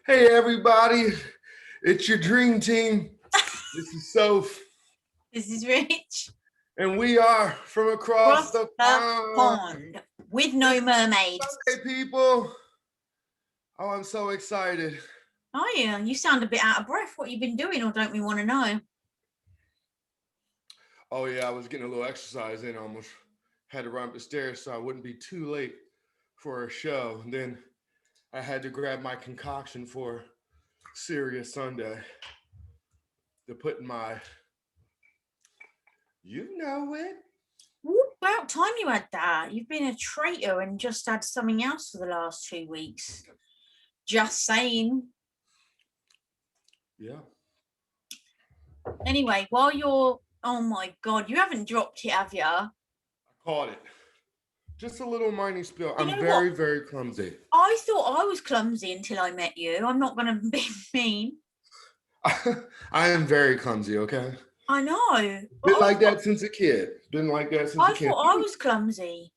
Hey everybody, it's your dream team. This is Soph, This is Rich. and we are from across Across the the pond. pond with no mermaids. Hey people! Oh, I'm so excited. Oh yeah, you sound a bit out of breath. What you been doing, or don't we want to know? Oh yeah, I was getting a little exercise in. Almost had to run up the stairs so I wouldn't be too late for a show. And then I had to grab my concoction for Serious Sunday to put in my, you know it. About time you had that. You've been a traitor and just had something else for the last 2 weeks. Just saying. Yeah. Anyway, while you're, oh my God, you haven't dropped it, have you? I caught it. Just a little mining spill. You I'm know very, what? very clumsy. I thought I was clumsy until I met you. I'm not going to be mean. I am very clumsy, okay? I know. Been like that since a kid. Been like that since a I kid. thought I was clumsy.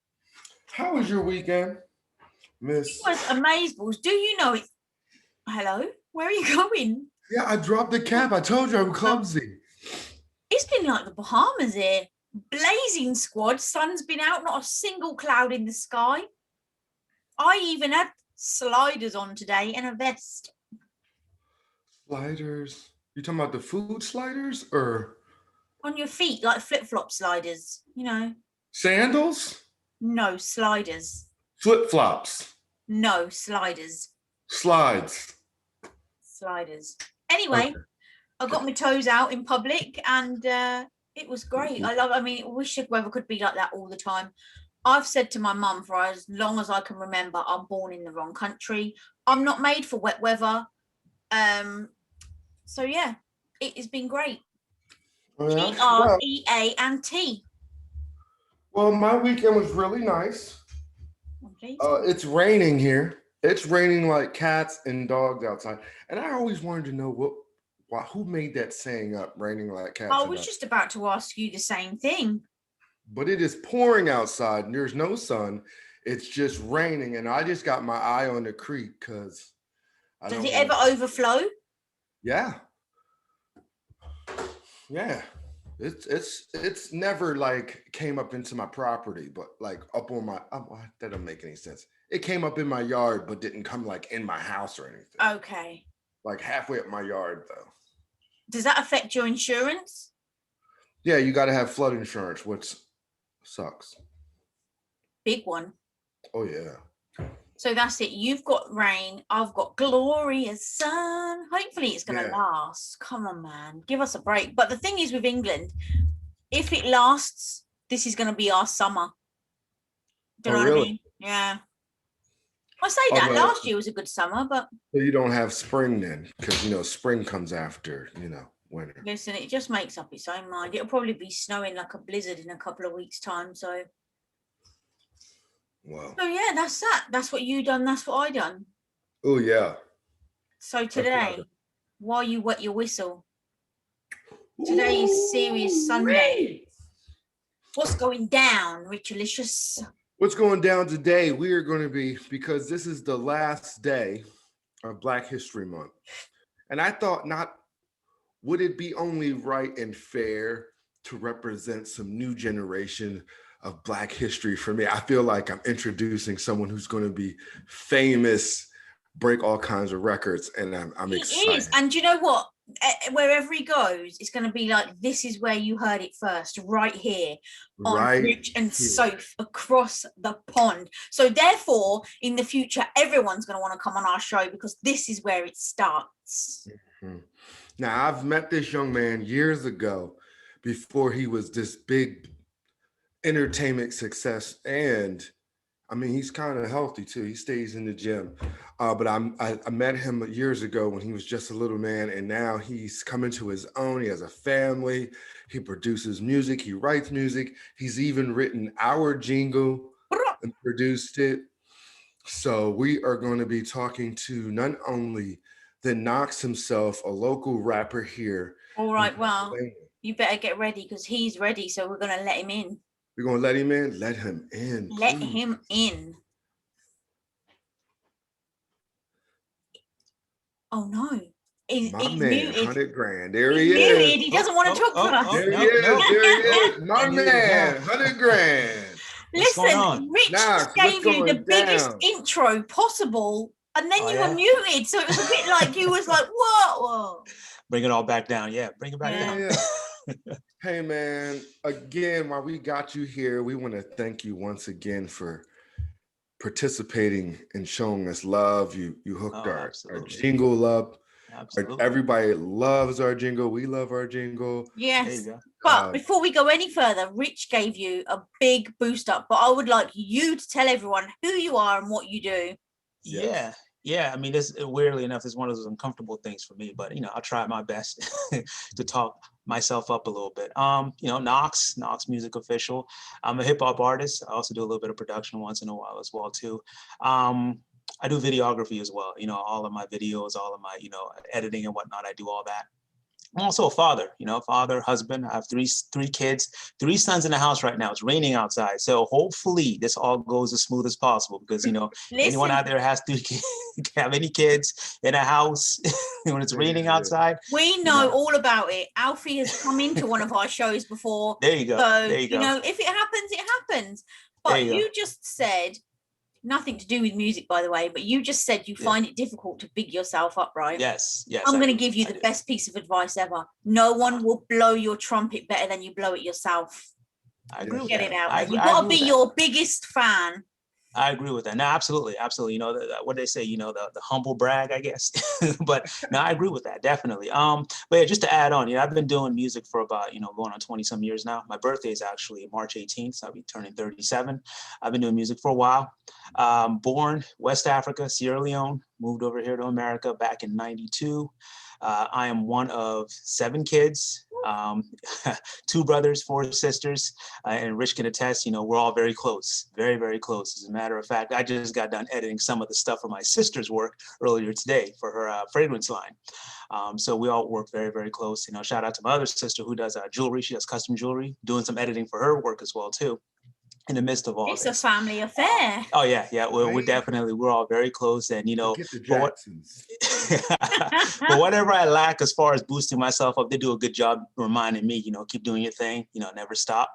How was your weekend, Miss? It was amazeballs. Do you know it? Hello? Where are you going? Yeah, I dropped the cap. I told you I'm clumsy. It's been like the Bahamas here. Blazing squad. Sun's been out, not a single cloud in the sky. I even had sliders on today and a vest. Sliders? You talking about the food sliders or On your feet, like flip-flop sliders, you know. sandals? No, sliders. Flip-flops. No, sliders. Slides. Sliders. Anyway, Okay. I got my toes out in public and it was great. I mean, I wish the weather could be like that all the time. I've said to my mum for as long as I can remember, I'm born in the wrong country. I'm not made for wet weather. So yeah, it has been great. Yeah. Great. Well, my weekend was really nice. It's raining here. It's raining like cats and dogs outside. And I always wanted to know who made that saying up, raining like cats I and was dogs. just about to ask you the same thing. But it is pouring outside and there's no sun. It's just raining, and I just got my eye on the creek because I Does don't it want. ever overflow? Yeah, yeah. It's never like came up into my property, but like up on my. That don't make any sense. It came up in my yard, but didn't come like in my house or anything. Okay. Like halfway up my yard, though. Does that affect your insurance? Yeah, you got to have flood insurance, which sucks. Big one. Oh yeah. So that's it. You've got rain. I've got glorious sun. Hopefully it's going to last. Come on, man. Give us a break. But the thing is with England, if it lasts, this is going to be our summer. Do you know what I mean? Yeah. I say that. Last year was a good summer, but... So you don't have spring then, because, spring comes after, winter. Listen, it just makes up its own mind. It'll probably be snowing like a blizzard in a couple of weeks' time, so... Wow. So yeah, that's that. That's what you done. That's what I done. Oh yeah. So today, while you wet your whistle, today is Serious Sunday. What's going down, Richalicious? What's going down today? We are going to be, because this is the last day of Black History Month, and I thought, would it be only right and fair to represent some new generation of Black history for me? I feel like I'm introducing someone who's going to be famous, break all kinds of records, and I'm excited. He is, and you know what? Wherever he goes, it's going to be like, this is where you heard it first, right here on Rich and Soph across the pond. So therefore, in the future, everyone's going to want to come on our show because this is where it starts. Mm-hmm. Now, I've met this young man years ago before he was this big entertainment success, and I mean, he's kind of healthy too. He stays in the gym, but I met him years ago when he was just a little man, and now he's coming to his own. He has a family. He produces music. He writes music. He's even written our jingle and produced it. So we are going to be talking to not only the Knoxx himself, a local rapper here. All right, well, you better get ready because he's ready. So we're going to let him in. We're going to let him in? Let him in. Let him in. Oh no. My He's man, muted. 100 grand. There He's he is. muted. He doesn't want to talk to us. There he Nope, is. nope, There he nope. is. My Unmuted man, now. 100 grand. What's going Listen, on? Rich just Knoxx, what's gave you the going biggest down? intro possible, and then Oh, you were yeah? muted. So it was a bit like you was like, whoa. Bring it all back down. Yeah, bring it back down. Yeah. Hey man, again, while we got you here, we want to thank you once again for participating and showing us love. You hooked our jingle up. Absolutely. Everybody loves our jingle. We love our jingle. Yes. But before we go any further, Rich gave you a big boost up. But I would like you to tell everyone who you are and what you do. Yes. Yeah. I mean, this weirdly enough is one of those uncomfortable things for me, but I'll try my best to talk myself up a little bit. Knoxx Music Official. I'm a hip hop artist. I also do a little bit of production once in a while as well too. I do videography as well. All of my videos, all of my editing and whatnot. I do all that. I'm also a father, husband. I have three kids, 3 sons in the house right now. It's raining outside. So hopefully this all goes as smooth as possible because, anyone out there has 3 kids, have any kids in a house when it's raining outside. We know all about it. Alfie has come into one of our shows before. There you go. So, there you go. If it happens, it happens. But you just said, nothing to do with music, by the way, but you just said you find it difficult to big yourself up, right? Yes. I'm going to give you the best piece of advice ever. No one will blow your trumpet better than you blow it yourself. I agree with Get that. it out. You've got to be your biggest fan. I agree with that. No, absolutely. What they say, the humble brag, I guess. But no, I agree with that, definitely. But yeah, just to add on, I've been doing music for about, going on 20 some years now. My birthday is actually March 18th, so I'll be turning 37. I've been doing music for a while. Born West Africa, Sierra Leone, moved over here to America back in 92. I am one of 7 kids, 2 brothers, 4 sisters, and Rich can attest, we're all very close, very, very close. As a matter of fact, I just got done editing some of the stuff for my sister's work earlier today for her fragrance line. So we all work very, very close. Shout out to my other sister who does jewelry. She does custom jewelry, doing some editing for her work as well, too. In the midst of all it's this. A family affair. Oh yeah. We're all very close, and Get the Jacksons. But whatever I lack as far as boosting myself up, they do a good job reminding me, keep doing your thing, never stop.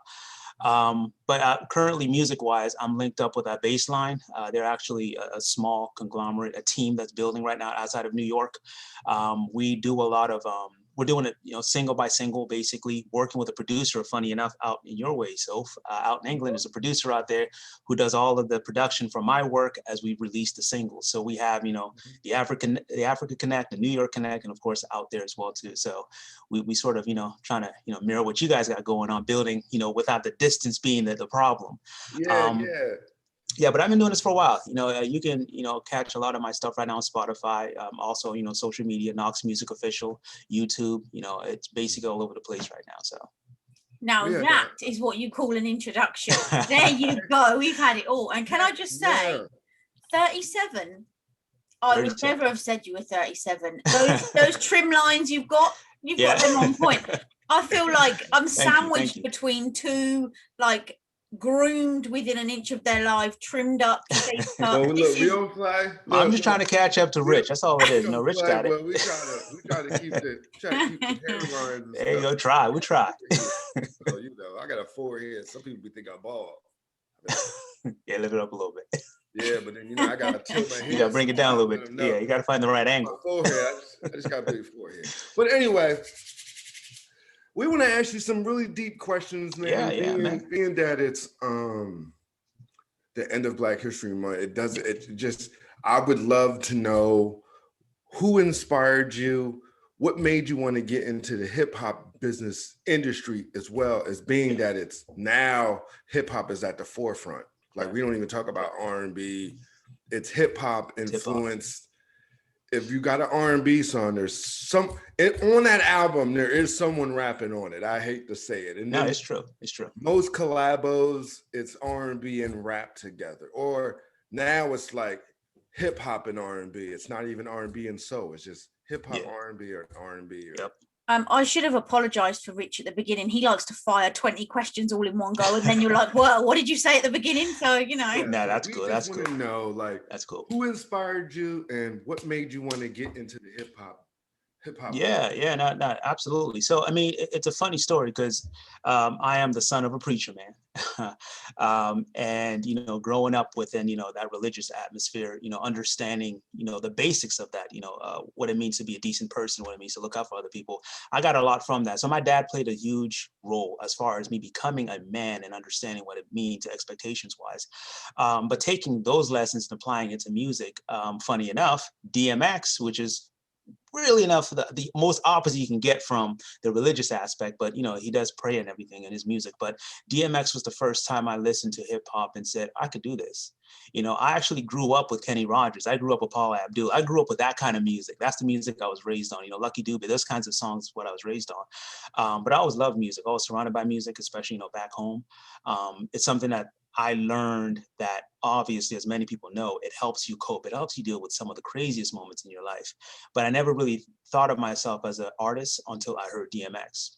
But currently, music-wise, I'm linked up with that Baseline. They're actually a small conglomerate, a team that's building right now outside of New York. We do a lot of we're doing it, single by single, basically working with a producer, funny enough, out in your way, Soph, out in England. There's a producer out there who does all of the production for my work as we release the singles. So we have, the Africa Connect, the New York Connect, and of course out there as well too. So we sort of, trying to, mirror what you guys got going on, building, without the distance being the problem. Yeah, but I've been doing this for a while. You can, catch a lot of my stuff right now on Spotify. Also, social media, Knoxx Music Official, YouTube. It's basically all over the place right now. So now that is what you call an introduction. There you go. We've had it all. And can I just say, 37? I would never have said you were 37. Those trim lines you've got them on point. I feel like I'm sandwiched between 2, like, groomed within an inch of their life, trimmed up. Look, we don't fly. I'm just trying to catch up to Rich. That's all it is. Rich got it. Well, we try to keep the hairlines. There you go. We try. So I got a forehead. Some people think I'm bald. Yeah, lift it up a little bit. Yeah, but then I gotta tilt my head. You gotta bring it down a little bit. Yeah, you gotta find the right angle. My forehead. I just got a big forehead. But anyway. We want to ask you some really deep questions, man. Being that it's the end of Black History Month, I would love to know who inspired you, what made you want to get into the hip hop business industry, as well as being that it's now hip hop is at the forefront. Like we don't even talk about R&B, it's hip hop influenced. If you got an R&B song, there's on that album, there is someone rapping on it. I hate to say it. And no, it's true. It's true. Most collabos, it's R&B and rap together. Or now it's like hip hop and R&B. It's not even R&B and soul. It's just hip hop R&B or R&B. I should have apologized for Rich at the beginning. He likes to fire 20 questions all in one go, and then you're like, "Well, what did you say at the beginning?" So Yeah, no, that's we cool. just That's want to cool. know, like, That's cool. who inspired you and what made you want to get into the hip hop Yeah, no, absolutely. So, I mean, it's a funny story because I am the son of a preacher man. And, you know, growing up within, you know, that religious atmosphere, you know, understanding, you know, the basics of that, you know, what it means to be a decent person, what it means to look out for other people. I got a lot from that. So my dad played a huge role as far as me becoming a man and understanding what it means expectations wise. But taking those lessons and applying it to music, funny enough, DMX, which is really enough the most opposite you can get from the religious aspect, but you know, he does pray and everything in his music. But DMX was the first time I listened to hip hop and said, I could do this. You know, I actually grew up with Kenny Rogers. I grew up with Paula Abdul. I grew up with that kind of music. That's the music I was raised on. You know, Lucky Dube, those kinds of songs is what I was raised on. But I always loved music. I was surrounded by music, especially, you know, back home. It's something that I learned that obviously, as many people know, it helps you cope. It helps you deal with some of the craziest moments in your life. But I never really thought of myself as an artist until I heard DMX.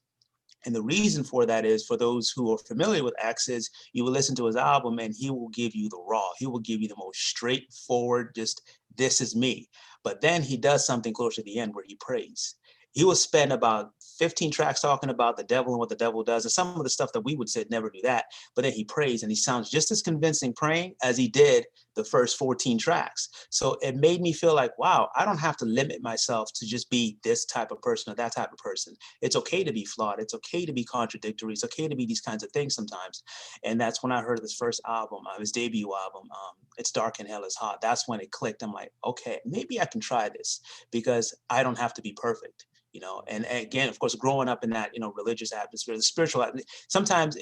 And the reason for that is, for those who are familiar with X, is you will listen to his album and he will give you the raw. He will give you the most straightforward, just this is me. But then he does something close to the end where he prays. He will spend about 15 tracks talking about the devil and what the devil does and some of the stuff that we would say never do that. But then he prays and he sounds just as convincing praying as he did the first 14 tracks. So it made me feel like, wow, I don't have to limit myself to just be this type of person or that type of person. It's okay to be flawed. It's okay to be contradictory. It's okay to be these kinds of things sometimes. And that's when I heard this first album, his debut album, It's Dark and Hell is Hot. That's when it clicked. I'm like, okay, maybe I can try this because I don't have to be perfect. You know, and again, of course, growing up in that, you know, religious atmosphere, the spiritual, sometimes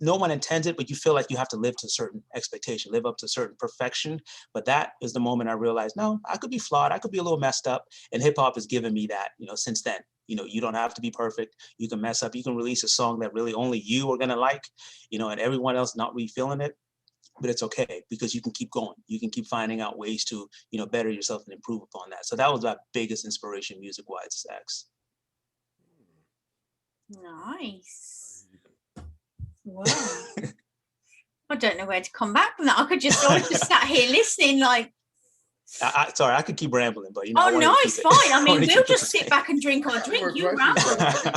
no one intends it, but you feel like you have to live to a certain expectation, live up to a certain perfection. But that is the moment I realized, no, I could be flawed. I could be a little messed up. And hip hop has given me that, you know, since then. You know, you don't have to be perfect. You can mess up. You can release a song that really only you are going to like, you know, and everyone else not really feeling it. But it's okay because you can keep going. You can keep finding out ways to, you know, better yourself and improve upon that. So that was my biggest inspiration music-wise, X. Nice. Wow. I don't know where to come back from that. I was just sat here listening like, sorry, I could keep rambling, but you know. Oh no, it's fine. I mean, we'll just sit back and drink our drink. You ramble.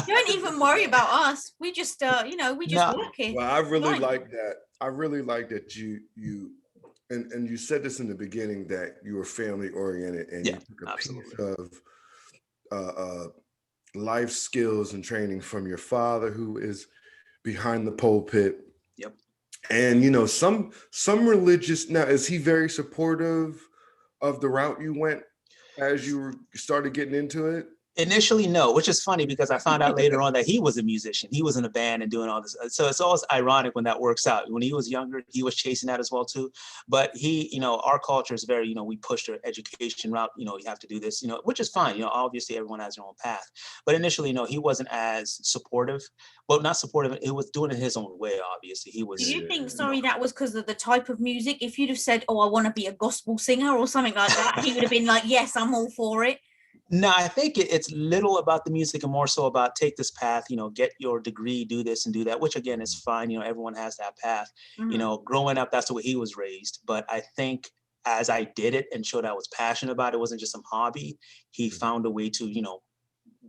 Don't even worry about us. We just, you know, we just work here. Well, I really like that. I really like that you and you said this in the beginning that you were family oriented and you took a piece of life skills and training from your father, who is behind the pulpit. Yep. And you know, some religious, now is he very supportive of the route you went as you started getting into it? Initially, no, which is funny because I found out later on that he was a musician. He was in a band and doing all this. So it's always ironic when that works out. When he was younger, he was chasing that as well too. But he, you know, our culture is very, you know, we push the education route. You know, you have to do this, you know, which is fine. You know, obviously everyone has their own path. But initially, no, he wasn't as supportive. Well, not supportive. It was doing it his own way. Obviously, he was. Do you think, sorry, that was because of the type of music? If you'd have said, "Oh, I want to be a gospel singer" or something like that, he would have been like, "Yes, I'm all for it." No, I think it's little about the music and more so about take this path, you know, get your degree, do this and do that, which again is fine. You know, everyone has that path. Mm-hmm. You know, growing up, that's the way he was raised. But I think as I did it and showed I was passionate about it, wasn't just some hobby, he found a way to, you know,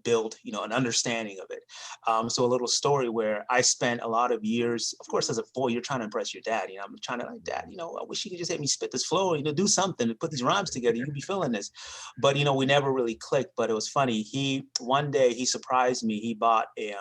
build, you know, an understanding of it. So a little story where I spent a lot of years, of course, as a boy, you're trying to impress your dad. You know, I'm trying to like, Dad, you know, I wish you could just have me spit this flow, you know, do something to put these rhymes together. You'd be feeling this. But, you know, we never really clicked, but it was funny. One day he surprised me. He bought a,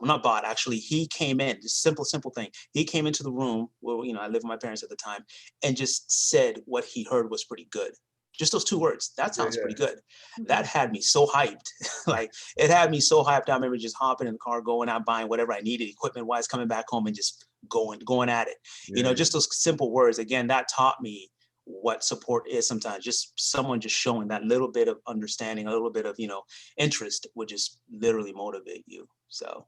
not bought, actually, he came in, just simple thing. He came into the room where, you know, I lived with my parents at the time and just said what he heard was pretty good. Just those two words. That sounds pretty good. That had me so hyped. Like, it had me so hyped. I remember just hopping in the car, going out, buying whatever I needed, equipment-wise, coming back home and just going at it. You know, just those simple words. Again, that taught me what support is sometimes. Just someone just showing that little bit of understanding, a little bit of, you know, interest would just literally motivate you. So.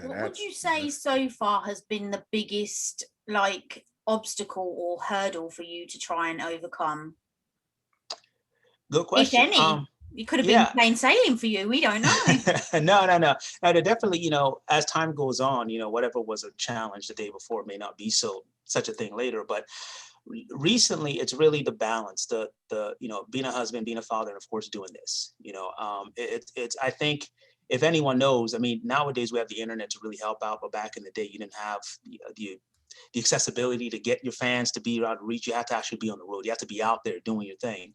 What would you say so far has been the biggest, like, obstacle or hurdle for you to try and overcome? Good question. If any. It could have been Yeah. plain sailing for you. We don't know. No. They're definitely, as time goes on, whatever was a challenge the day before may not be such a thing later. But recently, it's really the balance, the being a husband, being a father, and of course doing this. It's I think if anyone knows, I mean, nowadays we have the internet to really help out, but back in the day, you didn't have the accessibility to get your fans to be out to reach. You have to actually be on the road. You have to be out there doing your thing.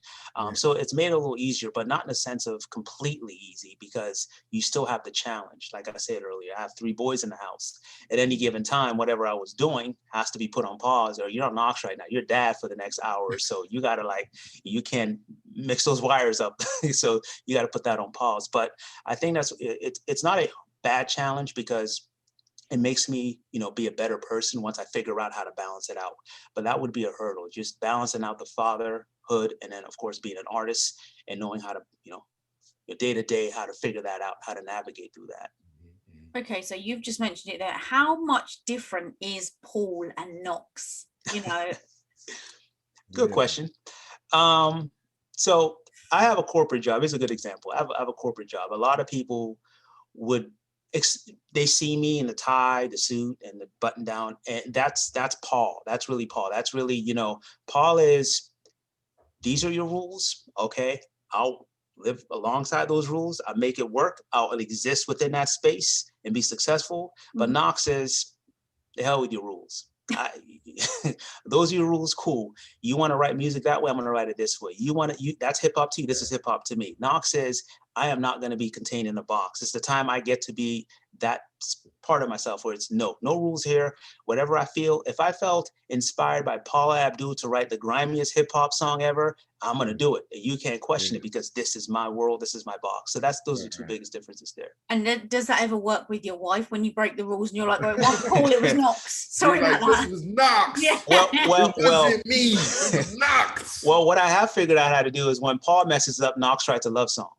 So it's made it a little easier, but not in the sense of completely easy, because you still have the challenge. Like I said earlier, I have 3 boys in the house. At any given time, whatever I was doing has to be put on pause, or you're on Knoxx right now. You're dad for the next hour or so. You got to you can't mix those wires up. So you got to put that on pause. But I think it's not a bad challenge, because it makes me, be a better person once I figure out how to balance it out. But that would be a hurdle, just balancing out the fatherhood, and then of course being an artist and knowing how to, your day to day, how to figure that out, how to navigate through that. Okay, so you've just mentioned it there. How much different is Paul and Knoxx? Good question. So I have a corporate job. It's a good example. I have a corporate job. A lot of people they see me in the tie, the suit, and the button down, and that's Paul. That's really Paul. That's really, Paul is, these are your rules. Okay, I'll live alongside those rules. I'll make it work. I'll exist within that space and be successful. But Knoxx is, the hell with your rules. Those are your rules. Cool. You want to write music that way? I'm going to write it this way. That's hip hop to you. This is hip hop to me. Knoxx says, I am not going to be contained in a box. It's the time I get to be that part of myself where it's no rules here. Whatever I feel, if I felt inspired by Paula Abdul to write the grimiest hip hop song ever, I'm going to do it. You can't question it, because this is my world. This is my box. So those are the 2 biggest differences there. And does that ever work with your wife when you break the rules and you're like, it wasn't Paul, it was Knoxx? Sorry about that. This was Knoxx. Yeah. Well, it wasn't me. It was Knoxx. Well, what I have figured out how to do is when Paul messes up, Knoxx writes a love song.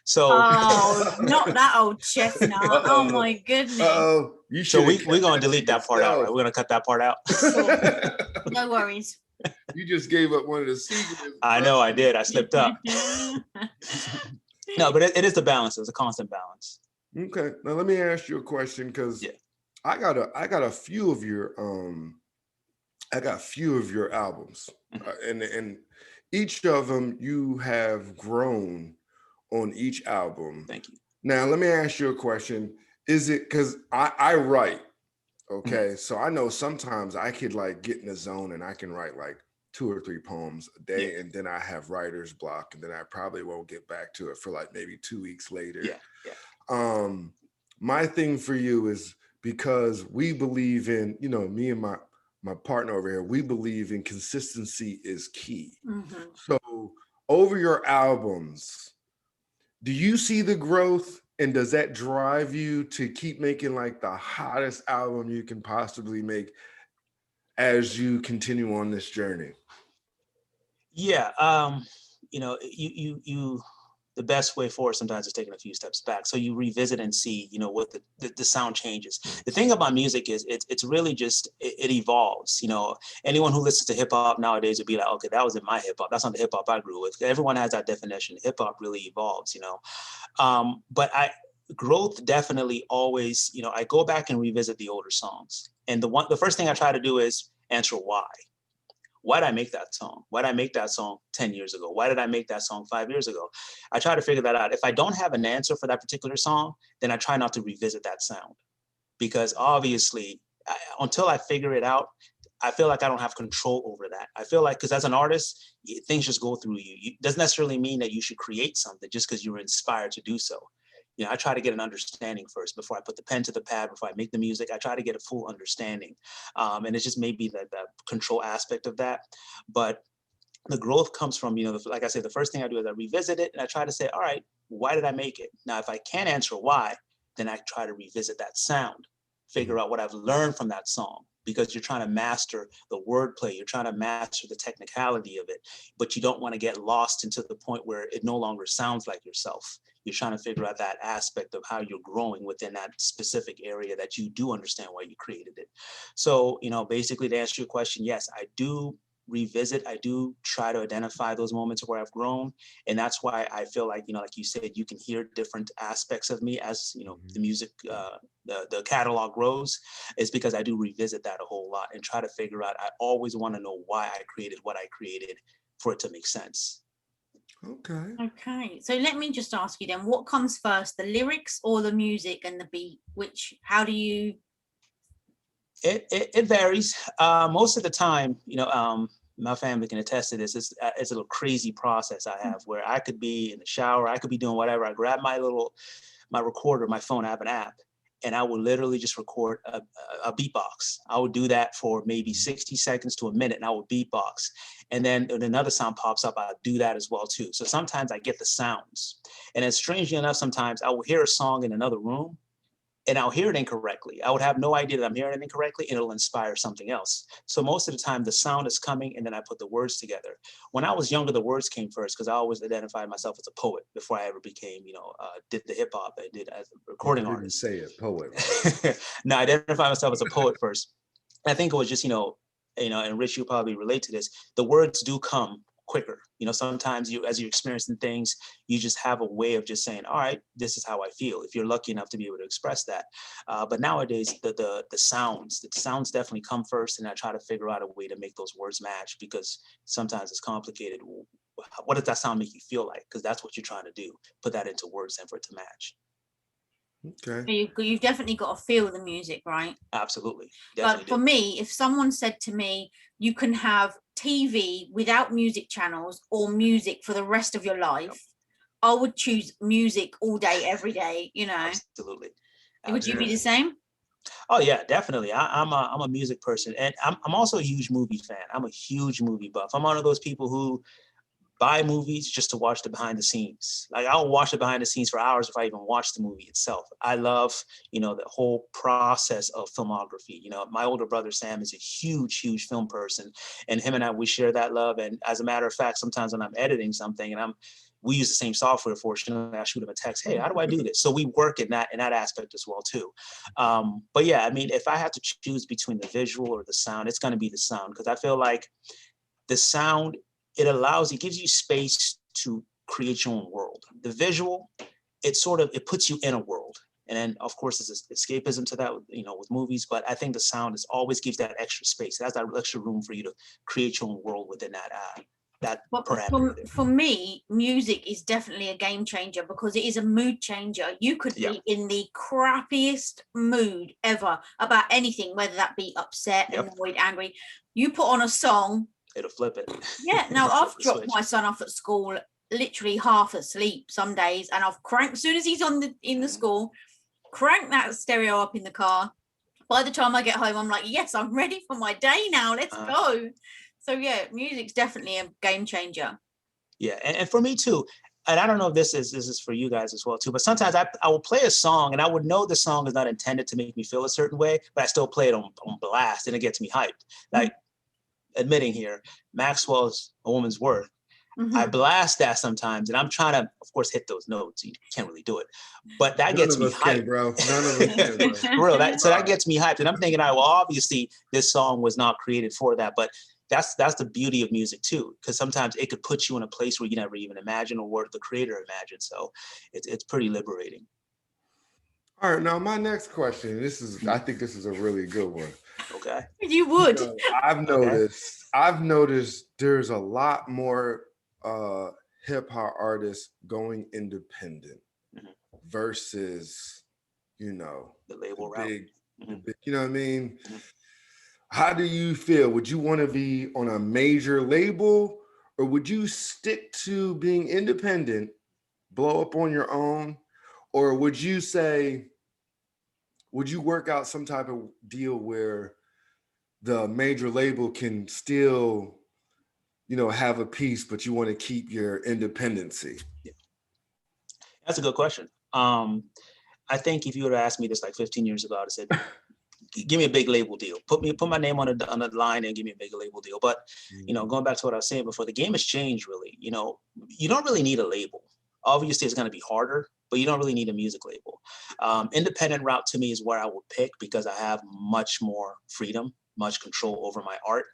So not that old chestnut. Oh my goodness. You so we're gonna delete that part out, right? We're gonna cut that part out. No worries. You just gave up one of the secrets. I know I did. I slipped up. No, but it is the balance. It's a constant balance. Okay. Now let me ask you a question, because I got a few of your albums, and each of them you have grown on each album. Thank you. Now, let me ask you a question. Is it because I write, okay? So I know sometimes I could get in the zone and I can write 2 or 3 poems a day, and then I have writer's block, and then I probably won't get back to it for maybe 2 weeks later. Yeah. My thing for you is, because we believe in, me and my partner over here, we believe in consistency is key. So over your albums, do you see the growth, and does that drive you to keep making the hottest album you can possibly make as you continue on this journey? Yeah. You the best way forward sometimes is taking a few steps back. So you revisit and see, what the sound changes. The thing about music is it's really just, it evolves. Anyone who listens to hip hop nowadays would be like, okay, that wasn't my hip hop. That's not the hip hop I grew with. Everyone has that definition. Hip hop really evolves, but growth definitely always, I go back and revisit the older songs. And the first thing I try to do is answer why. Why did I make that song? Why did I make that song 10 years ago? Why did I make that song 5 years ago? I try to figure that out. If I don't have an answer for that particular song, then I try not to revisit that sound, because obviously until I figure it out, I feel like I don't have control over that. I feel like, because as an artist, things just go through you. It doesn't necessarily mean that you should create something just because you were inspired to do so. I try to get an understanding first before I put the pen to the pad, before I make the music. I try to get a full understanding. And it's just maybe the control aspect of that. But the growth comes from, like I said, the first thing I do is I revisit it and I try to say, all right, why did I make it? Now, if I can't answer why, then I try to revisit that sound, figure out what I've learned from that song, because you're trying to master the wordplay. You're trying to master the technicality of it, but you don't want to get lost into the point where it no longer sounds like yourself. You're trying to figure out that aspect of how you're growing within that specific area that you do understand why you created it. So, basically to answer your question, yes, I do revisit. I do try to identify those moments where I've grown. And that's why I feel like, like you said, you can hear different aspects of me as, the music, the catalog grows, is because I do revisit that a whole lot and try to figure out, I always want to know why I created what I created for it to make sense. Okay. So let me just ask you then, what comes first, the lyrics or the music and the beat? How do you? It varies. Most of the time, my family can attest to this. It's a little crazy process I have where I could be in the shower, I could be doing whatever. I grab my recorder, my phone, I have an app, and I will literally just record a beatbox. I would do that for maybe 60 seconds to a minute, and I would beatbox. And then when another sound pops up, I'll do that as well too. So sometimes I get the sounds. And then strangely enough, sometimes I will hear a song in another room, and I'll hear it incorrectly. I would have no idea that I'm hearing it incorrectly, and it'll inspire something else. So most of the time, the sound is coming, and then I put the words together. When I was younger, the words came first because I always identified myself as a poet before I ever became, did the hip hop I did as a recording artist. Say it, poet. No, I identified myself as a poet first. I think it was just, and Rich, you probably relate to this. The words do come quicker. Sometimes as you're experiencing things, you just have a way of just saying, all right, this is how I feel, if you're lucky enough to be able to express that. But nowadays, the sounds definitely come first, and I try to figure out a way to make those words match, because sometimes it's complicated. What does that sound make you feel like? Because that's what you're trying to do, put that into words and for it to match. Okay. You've definitely got to feel the music, right? Absolutely. But for me, if someone said to me, you can have TV without music channels or music for the rest of your life, I would choose music all day, every day, Absolutely. Would you be the same? Oh yeah, definitely. I'm a music person, and I'm also a huge movie fan. I'm a huge movie buff. I'm one of those people who buy movies just to watch the behind the scenes. Like, I'll watch the behind the scenes for hours if I even watch the movie itself. I love, the whole process of filmography. My older brother, Sam, is a huge film person, and him and we share that love. And as a matter of fact, sometimes when I'm editing something and we use the same software, fortunately, I shoot him a text, hey, how do I do this? So we work in that aspect as well too. But yeah, I mean, if I have to choose between the visual or the sound, it's going to be the sound, because I feel like the sound, it gives you space to create your own world. The visual, it puts you in a world. And then of course there's escapism to that, with movies, but I think the sound always gives that extra space. It has that extra room for you to create your own world within that parameter. For me, music is definitely a game changer, because it is a mood changer. You could be in the crappiest mood ever about anything, whether that be upset, annoyed, angry. You put on a song, it'll flip it. Yeah, no, I've dropped my son off at school literally half asleep some days, and I've cranked, as soon as he's in the school, crank that stereo up in the car. By the time I get home, I'm like, yes, I'm ready for my day now. Let's go. So yeah, music's definitely a game changer. Yeah, and for me too. And I don't know if this is for you guys as well too, but sometimes I will play a song and I would know the song is not intended to make me feel a certain way, but I still play it on blast, and it gets me hyped. Like, admitting here, Maxwell's A Woman's Worth. I blast that sometimes, and I'm trying to, of course, hit those notes. You can't really do it, but that gets me hyped, bro. None of us can, bro. Real. So that gets me hyped, and I'm thinking, well, obviously this song was not created for that, but that's the beauty of music too, because sometimes it could put you in a place where you never even imagined, or what the creator imagined. So it's pretty liberating. All right, now my next question. I think this is a really good one. Okay. You would. I've noticed there's a lot more hip hop artists going independent versus, the label route. Big, you know what I mean? How do you feel? Would you want to be on a major label, or would you stick to being independent, blow up on your own? Or would you work out some type of deal where the major label can still, have a piece, but you want to keep your independency? Yeah. That's a good question. I think if you would have asked me this like 15 years ago, I would have said, give me a big label deal. Put my name on the line and give me a big label deal. But, going back to what I was saying before, the game has changed really. You don't really need a label. Obviously, it's going to be harder, but you don't really need a music label. Independent route to me is where I would pick, because I have much more freedom, much control over my art.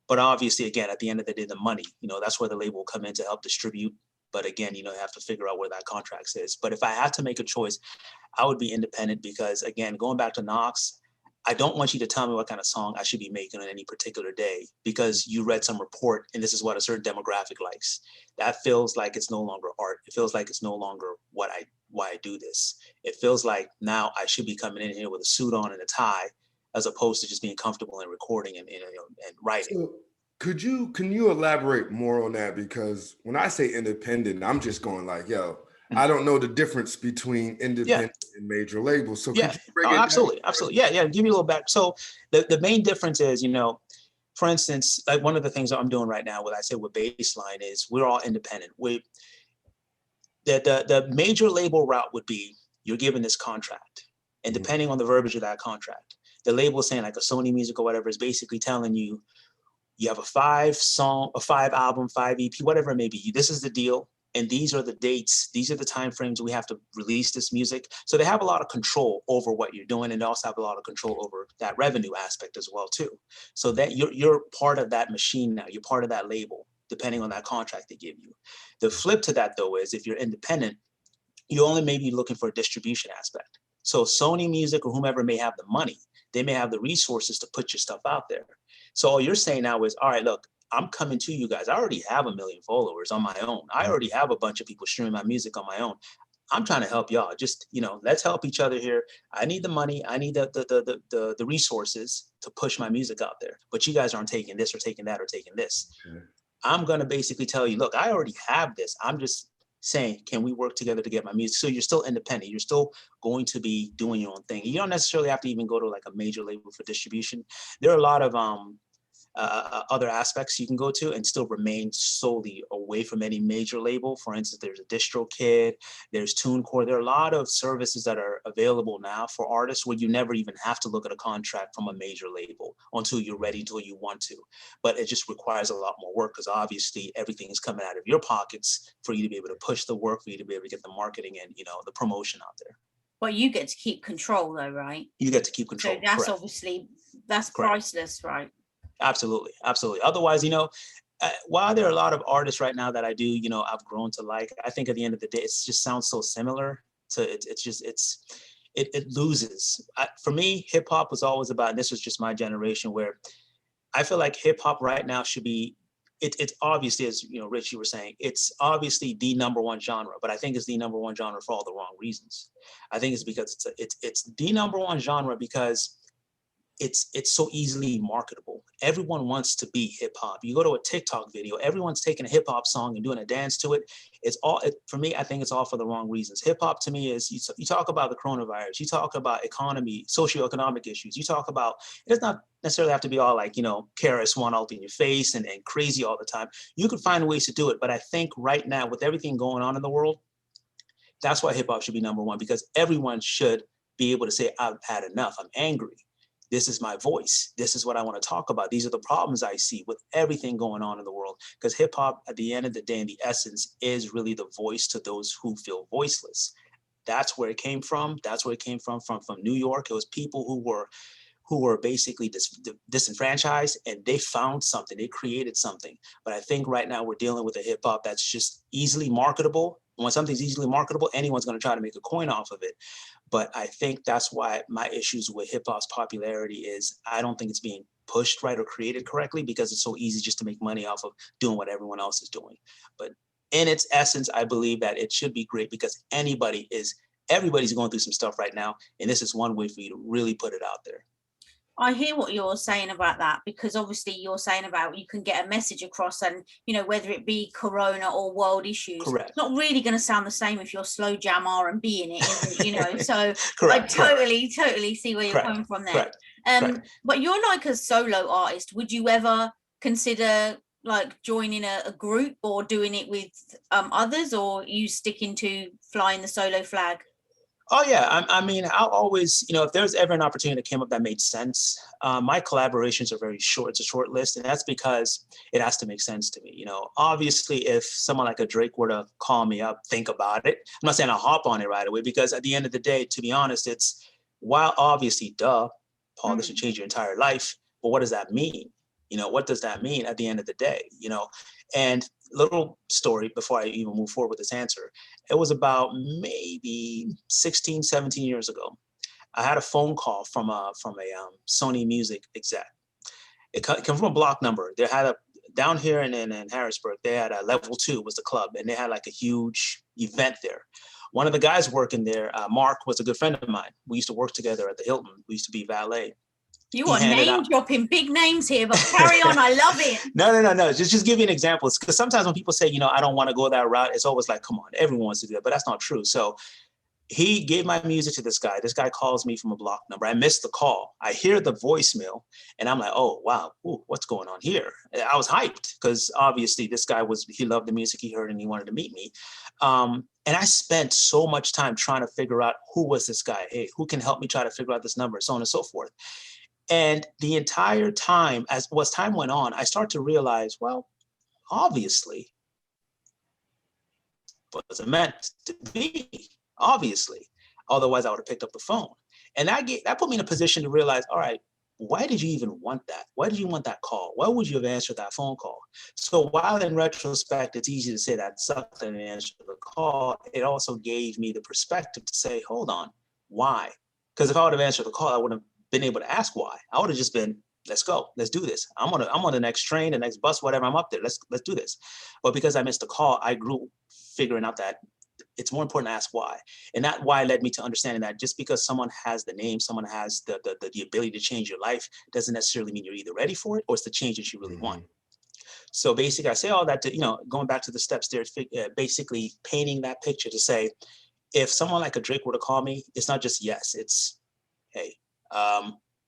But obviously, again, at the end of the day, the money, that's where the label will come in to help distribute. But again, you have to figure out where that contract is. But if I had to make a choice, I would be independent because, again, going back to Knoxx, I don't want you to tell me what kind of song I should be making on any particular day because you read some report and this is what a certain demographic likes. That feels like it's no longer art. It feels like it's no longer why I do this. It feels like now I should be coming in here with a suit on and a tie as opposed to just being comfortable in recording and writing. So can you elaborate more on that? Because when I say independent, I'm just going like, yo, I don't know the difference between independent and major labels. So could you break it absolutely, down? absolutely. Yeah. Give me a little back. So the main difference is, for instance, like one of the things that I'm doing right now, what I say with Baseline is we're all independent. The major label route would be you're given this contract, and depending on the verbiage of that contract, the label saying like a Sony Music or whatever is basically telling you you have a 5-album, 5 EP, whatever it may be. This is the deal. And these are the dates. These are the time frames we have to release this music. So they have a lot of control over what you're doing, and they also have a lot of control over that revenue aspect as well too. So that you're part of that machine now. You're part of that label, depending on that contract they give you. The flip to that though is if you're independent, you only may be looking for a distribution aspect. So Sony Music or whomever may have the money, they may have the resources to put your stuff out there. So all you're saying now is, all right, look, I'm coming to you guys. I already have 1 million followers on my own. I already have a bunch of people streaming my music on my own. I'm trying to help y'all. Just, let's help each other here. I need the money. I need the resources to push my music out there. But you guys aren't taking this or taking that or taking this. Okay. I'm going to basically tell you, look, I already have this. I'm just saying, can we work together to get my music? So you're still independent. You're still going to be doing your own thing. You don't necessarily have to even go to like a major label for distribution. There are a lot of other aspects you can go to and still remain solely away from any major label. For instance, there's a DistroKid, there's TuneCore. There are a lot of services that are available now for artists where you never even have to look at a contract from a major label until you're ready, until you want to. But it just requires a lot more work because obviously everything is coming out of your pockets for you to be able to push the work, for you to be able to get the marketing and the promotion out there. Well, you get to keep control though, right? You get to keep control. So that's correct. Obviously, that's Correct. Priceless, right? Absolutely. Otherwise, while there are a lot of artists right now that I do, I've grown to like, I think at the end of the day, it just sounds so similar. So it loses. For me, hip hop was always about, and this was just my generation where I feel like hip hop right now should be, it's obviously, as Rich, you were saying, it's obviously the #1 genre, but I think it's the #1 genre for all the wrong reasons. I think it's because it's the #1 genre because it's so easily marketable. Everyone wants to be hip hop. You go to a TikTok video, everyone's taking a hip hop song and doing a dance to it. For me, I think it's all for the wrong reasons. Hip hop to me is, you talk about the coronavirus, you talk about economy, socioeconomic issues, you talk about, it does not necessarily have to be all like, KRS-One out in your face and crazy all the time. You could find ways to do it. But I think right now with everything going on in the world, that's why hip hop should be #1, because everyone should be able to say, I've had enough. I'm angry. This is my voice. This is what I want to talk about. These are the problems I see with everything going on in the world. Because hip hop, at the end of the day, in the essence, is really the voice to those who feel voiceless. That's where it came from. That's where it came from New York. It was people who were basically disenfranchised, and they found something. They created something. But I think right now we're dealing with a hip hop that's just easily marketable. When something's easily marketable, anyone's going to try to make a coin off of it. But I think that's why my issues with hip hop's popularity is I don't think it's being pushed right or created correctly, because it's so easy just to make money off of doing what everyone else is doing. But in its essence, I believe that it should be great because everybody's going through some stuff right now. And this is one way for you to really put it out there. I hear what you're saying about that, because obviously you're saying about you can get a message across, and whether it be corona or world issues, correct. It's not really going to sound the same if you're slow jam R&B in it, isn't it? So correct, I totally see where you're coming from there. Correct. But you're like a solo artist. Would you ever consider like joining a group or doing it with others, or you sticking to flying the solo flag? Oh, yeah. I mean, I'll always, if there's ever an opportunity that came up that made sense, my collaborations are very short. It's a short list. And that's because it has to make sense to me. Obviously, if someone like a Drake were to call me up, think about it. I'm not saying I'll hop on it right away, because at the end of the day, to be honest, while obviously, Paul, this should change your entire life. But what does that mean? You know, what does that mean at the end of the day? You know, and little story before I even move forward with this answer. It was about maybe 16, 17 years ago. I had a phone call from a Sony Music exec. It came from a block number. They had a down here in Harrisburg. They had a level 2 was the club, and they had like a huge event there. One of the guys working there, Mark, was a good friend of mine. We used to work together at the Hilton. We used to be valet. You are name dropping big names here, but carry on. I love it. No. Just give you an example. Because sometimes when people say, you know, I don't want to go that route, it's always like, come on, everyone wants to do that, but that's not true. So he gave my music to this guy. This guy calls me from a block number. I missed the call. I hear the voicemail and I'm like, oh, wow, ooh, what's going on here? I was hyped because obviously this guy he loved the music he heard and he wanted to meet me. And I spent so much time trying to figure out who was this guy? Hey, who can help me try to figure out this number, so on and so forth. And the entire time, as time went on, I started to realize, well, obviously, wasn't meant to be, obviously. Otherwise, I would have picked up the phone. And that put me in a position to realize, all right, why did you even want that? Why did you want that call? Why would you have answered that phone call? So while in retrospect, it's easy to say that sucked and answer the call, it also gave me the perspective to say, hold on, why? Because if I would have answered the call, I wouldn't have been able to ask why. I would have just been, let's go, let's do this. I'm on the next train, the next bus, whatever, I'm up there, let's do this. But because I missed the call, I grew figuring out that it's more important to ask why. And that why led me to understanding that just because someone has the name, someone has the ability to change your life, doesn't necessarily mean you're either ready for it or it's the change that you really want. So basically, I say all that to, you know, going back to the steps there, basically painting that picture to say, if someone like a Drake were to call me, it's not just yes, it's, hey,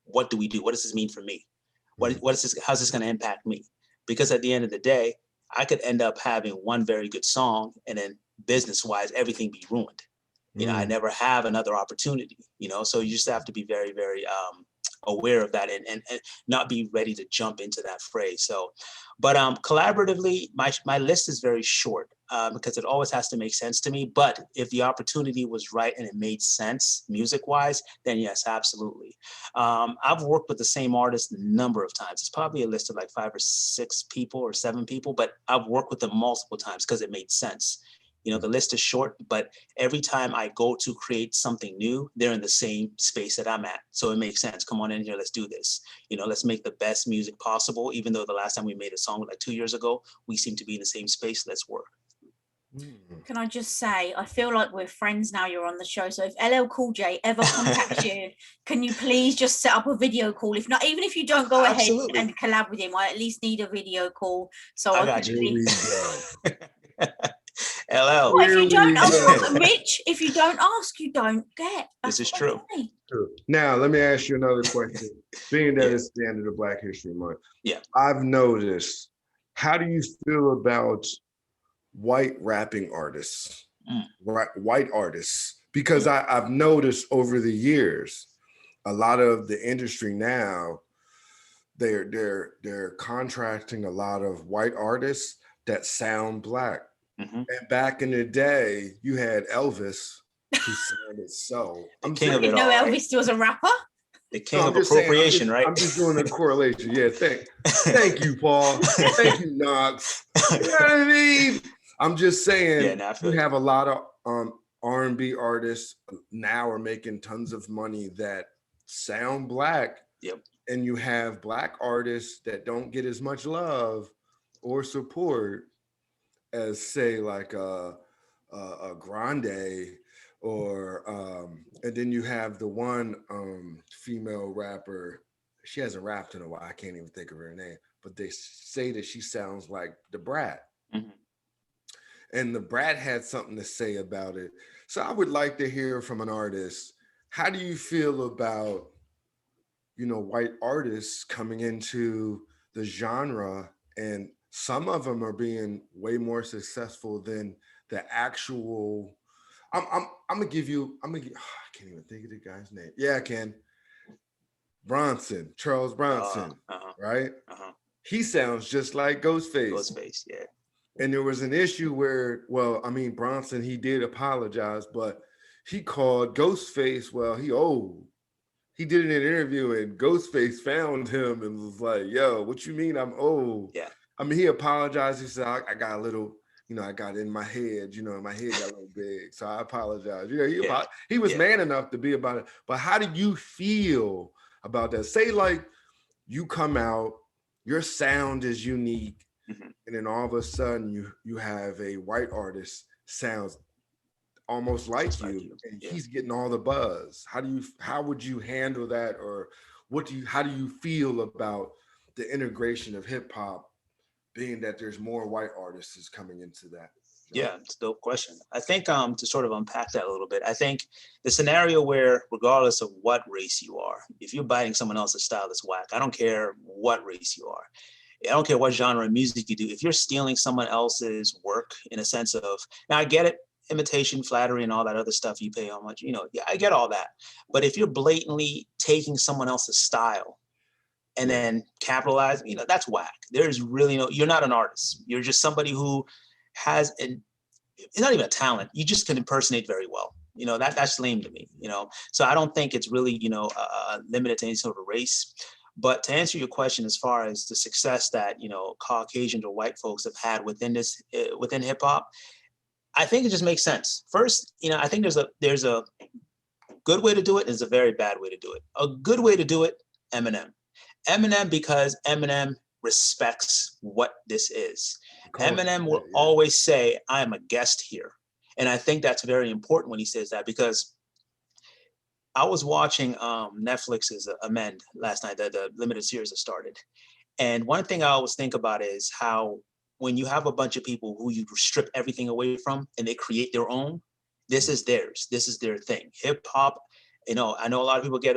what do we do? What does this mean for me? What is this? How's this going to impact me? Because at the end of the day, I could end up having one very good song and then business-wise, everything be ruined. You know, I never have another opportunity, you know, so you just have to be very, very aware of that and not be ready to jump into that fray. So, but collaboratively, my list is very short because it always has to make sense to me. But if the opportunity was right and it made sense music-wise, then yes, absolutely. I've worked with the same artist a number of times. It's probably a list of like 5 or 6 people or 7 people, but I've worked with them multiple times because it made sense. You know, the list is short, but every time I go to create something new, they're in the same space that I'm at. So it makes sense. Come on in here, let's do this. You know, let's make the best music possible. Even though the last time we made a song like 2 years ago, we seem to be in the same space. Let's work. Can I just say, I feel like we're friends now you're on the show. So if LL Cool J ever contacts you, can you please just set up a video call? If not, even if you don't go ahead and collab with him, I at least need a video call. So I got you. LL. Well, if you don't ask, Rich, if you don't ask, you don't get. This is true. Now, let me ask you another question. Being that it's the end of the Black History Month, I've noticed, how do you feel about white rapping artists, white artists? Because I've noticed over the years, a lot of the industry now, they're contracting a lot of white artists that sound Black. And back in the day, you had Elvis, who sounded so. I'm king of it all. You know, Elvis was a rapper. The king of appropriation, right? I'm just doing a correlation. Yeah, thank you, Paul. Thank you, Knoxx. You know what I mean? I'm just saying, you have a lot of R&B artists now are making tons of money that sound Black. And you have Black artists that don't get as much love or support as, say, like a Grande, or and then you have the one female rapper. She hasn't rapped in a while. I can't even think of her name, but they say that she sounds like the Brat. And the Brat had something to say about it. So I would like to hear from an artist. How do you feel about, you know, white artists coming into the genre, and some of them are being way more successful than the actual. I'm gonna give. I can't even think of the guy's name. Yeah, I can. Charles Bronson, right? He sounds just like Ghostface. Ghostface, yeah. And there was an issue where, well, I mean, Bronson, he did apologize, but he called Ghostface. Well, he old. he did an interview and Ghostface found him and was like, "Yo, what you mean I'm old?" Yeah. I mean, he apologized. He said, I got a little, I got in my head, and my head got a little big, so I apologize. He was man enough to be about it. But how do you feel about that? Say like you come out, your sound is unique, and then all of a sudden you have a white artist sounds almost like you, and he's getting all the buzz. How would you handle that, or how do you feel about the integration of hip hop, being that there's more white artists is coming into that? Yeah, it's a dope question. I think to sort of unpack that a little bit, I think the scenario where regardless of what race you are, if you're biting someone else's style that's whack, I don't care what race you are. I don't care what genre of music you do. If you're stealing someone else's work in a sense of, now I get it, imitation, flattery, and all that other stuff, you pay how much, yeah, I get all that. But if you're blatantly taking someone else's style and then capitalizing, that's whack. There's really you're not an artist. You're just somebody who has it's not even a talent. You just can impersonate very well. That's lame to me, So I don't think it's really, limited to any sort of race. But to answer your question, as far as the success that, Caucasians or white folks have had within hip hop, I think it just makes sense. First, I think there's a good way to do it. There's a very bad way to do it. A good way to do it, Eminem, because Eminem respects what this is. Eminem will always say, I am a guest here. And I think that's very important when he says that, because I was watching Netflix's Amend last night, the limited series that started. And one thing I always think about is how when you have a bunch of people who you strip everything away from and they create their own, this is theirs. This is their thing. Hip hop, I know a lot of people get,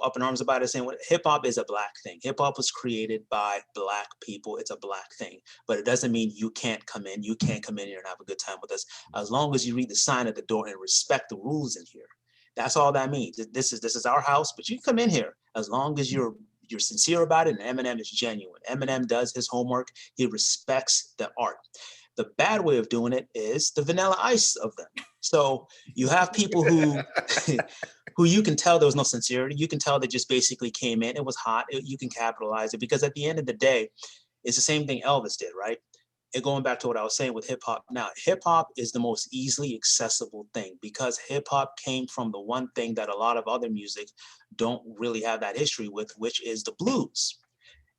up in arms about it, saying hip hop is a Black thing. Hip hop was created by Black people. It's a Black thing, but it doesn't mean you can't come in. You can't come in here and have a good time with us, as long as you read the sign at the door and respect the rules in here. That's all that means. This is our house, but you can come in here as long as you're sincere about it. And Eminem is genuine. Eminem does his homework. He respects the art. The bad way of doing it is the Vanilla Ice of them. So you have people who who you can tell there was no sincerity. You can tell they just basically came in. It was hot. You can capitalize it, because at the end of the day, it's the same thing Elvis did, right? And going back to what I was saying with hip hop, now hip hop is the most easily accessible thing, because hip hop came from the one thing that a lot of other music don't really have that history with, which is the blues.